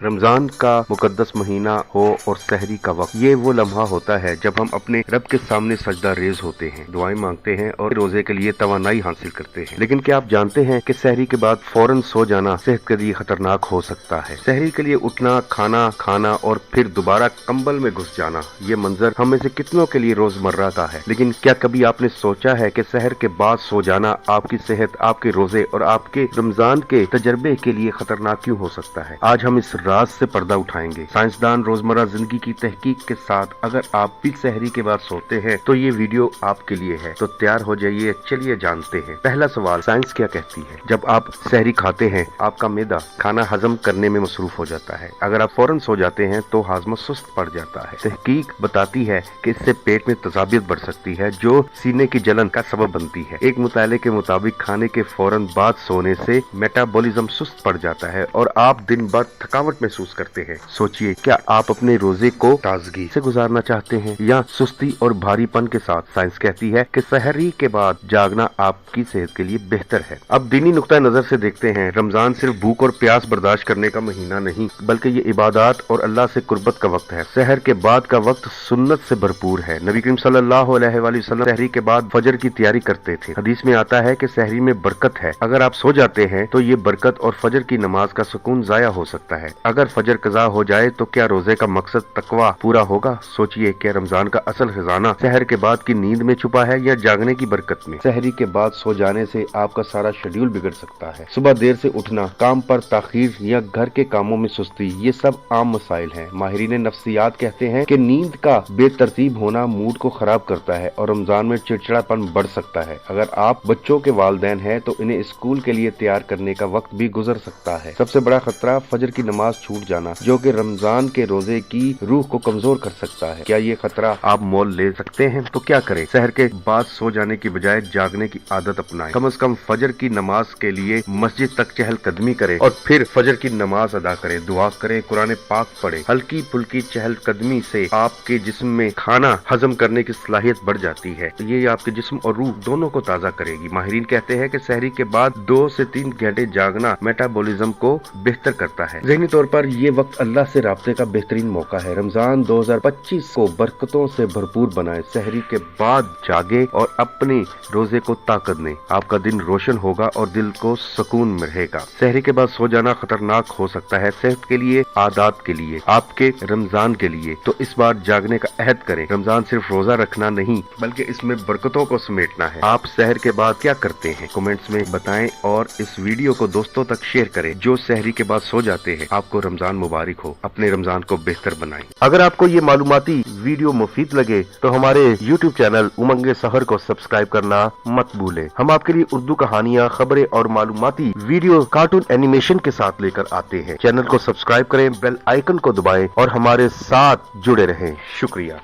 रमजान का मुकद्दस महीना हो और सहरी का वक्त, ये वो लम्हा होता है जब हम अपने रब के सामने सजदा रेज होते हैं, दुआएं मांगते हैं और रोजे के लिए तवानाई हासिल करते हैं। लेकिन क्या आप जानते हैं कि सहरी के बाद फौरन सो जाना सेहत के लिए खतरनाक हो सकता है। सहरी के लिए उठना, खाना खाना और फिर दोबारा कंबल में घुस जाना, ये मंजर हम में से कितनों के लिए रोजमर्रा का है। लेकिन क्या कभी आपने सोचा है कि सहर के बाद सो जाना आपकी सेहत, आपके रोजे और आपके रमजान के तजर्बे के लिए खतरनाक क्यों हो सकता है? आज हम इस राज से पर्दा उठाएंगे। साइंसदान रोजमर्रा जिंदगी की तहकीक के साथ अगर आप भी सहरी के बाद सोते हैं तो ये वीडियो आपके लिए है। तो तैयार हो जाइए, चलिए जानते हैं। पहला सवाल, साइंस क्या कहती है? जब आप सहरी खाते हैं आपका मैदा खाना हजम करने में मसरूफ हो जाता है। अगर आप फौरन सो जाते हैं तो हाजमा सुस्त पड़ जाता है। तहकीक बताती है कि इससे पेट में तजाबियत बढ़ सकती है जो सीने की जलन का सबब बनती है। एक मुताले के मुताबिक खाने के फौरन बाद सोने से मेटाबॉलिज्म सुस्त पड़ जाता है और आप दिन भर थकावट महसूस करते हैं। सोचिए, क्या आप अपने रोजे को ताजगी से गुजारना चाहते हैं या सुस्ती और भारीपन के साथ? साइंस कहती है कि सहरी के बाद जागना आपकी सेहत के लिए बेहतर है। अब दीनी नुक्ता नजर से देखते हैं। रमजान सिर्फ भूख और प्यास बर्दाश्त करने का महीना नहीं, बल्कि ये इबादत और अल्लाह से कुर्बत का वक्त है। सहर के बाद का वक्त सुन्नत से भरपूर है। नबी करीम सल्लल्लाहु अलैहि वसल्लम सहरी के बाद फजर की तैयारी करते थे। हदीस में आता है कि सहरी में बरकत है। अगर आप सो जाते हैं तो ये बरकत और फजर की नमाज का सुकून जाया हो सकता है। अगर फजर कज़ा हो जाए तो क्या रोजे का मकसद तकवा पूरा होगा? सोचिए, क्या रमजान का असल खजाना सहर के बाद की नींद में छुपा है या जागने की बरकत में? सहरी के बाद सो जाने से आपका सारा शेड्यूल बिगड़ सकता है। सुबह देर से उठना, काम पर ताखीर या घर के कामों में सुस्ती, ये सब आम मसाइल हैं। माहिरीन नफ्सियात कहते हैं कि नींद का बेतरतीब होना मूड को खराब करता है और रमजान में चिड़चिड़ापन बढ़ सकता है। अगर आप बच्चों के वालिदैन हैं तो इन्हें स्कूल के लिए तैयार करने का वक्त भी गुजर सकता है। सबसे बड़ा खतरा फजर की नमाज छूट जाना, जो कि रमजान के रोजे की रूह को कमजोर कर सकता है। क्या ये खतरा आप मोल ले सकते हैं? तो क्या करें? सहर के बाद सो जाने की बजाय जागने की आदत अपनाएं। कम से कम फजर की नमाज के लिए मस्जिद तक चहल कदमी करें और फिर फजर की नमाज अदा करें, दुआ करें, कुरान पाक पढ़ें। हल्की फुल्की चहल कदमी से आपके जिस्म में खाना हजम करने की सलाहियत बढ़ जाती है। ये आपके जिस्म और रूह दोनों को ताज़ा करेगी। माहिरीन कहते हैं कि सहरी के बाद 2 से 3 घंटे जागना मेटाबॉलिज्म को बेहतर करता है। ज़हनी तौर पर ये वक्त अल्लाह से राब्ते का बेहतरीन मौका है। रमजान 2025 को बरकतों से भरपूर बनाए। सहरी के बाद जागे और अपने रोजे को ताकत दें। आपका दिन रोशन होगा और दिल को सुकून रहेगा। सहरी के बाद सो जाना खतरनाक हो सकता है, सेहत के लिए, आदत के लिए, आपके रमजान के लिए। तो इस बार जागने का अहद करें। रमजान सिर्फ रोजा रखना नहीं, बल्कि इसमें बरकतों को समेटना है। आप सहर के बाद क्या करते हैं? कमेंट्स में बताएं और इस वीडियो को दोस्तों तक शेयर करें जो सहरी के बाद सो जाते हैं। आपको रमजान मुबारक हो। अपने रमजान को बेहतर बनाएं। अगर आपको ये मालूमाती वीडियो मुफीद लगे तो हमारे YouTube चैनल उमंगे सहर को सब्सक्राइब करना मत भूलें। हम आपके लिए उर्दू कहानियाँ, खबरें और मालूमाती वीडियो कार्टून एनिमेशन के साथ लेकर आते हैं। चैनल को सब्सक्राइब करें, बेल आइकन को दबाएं और हमारे साथ जुड़े रहें। शुक्रिया।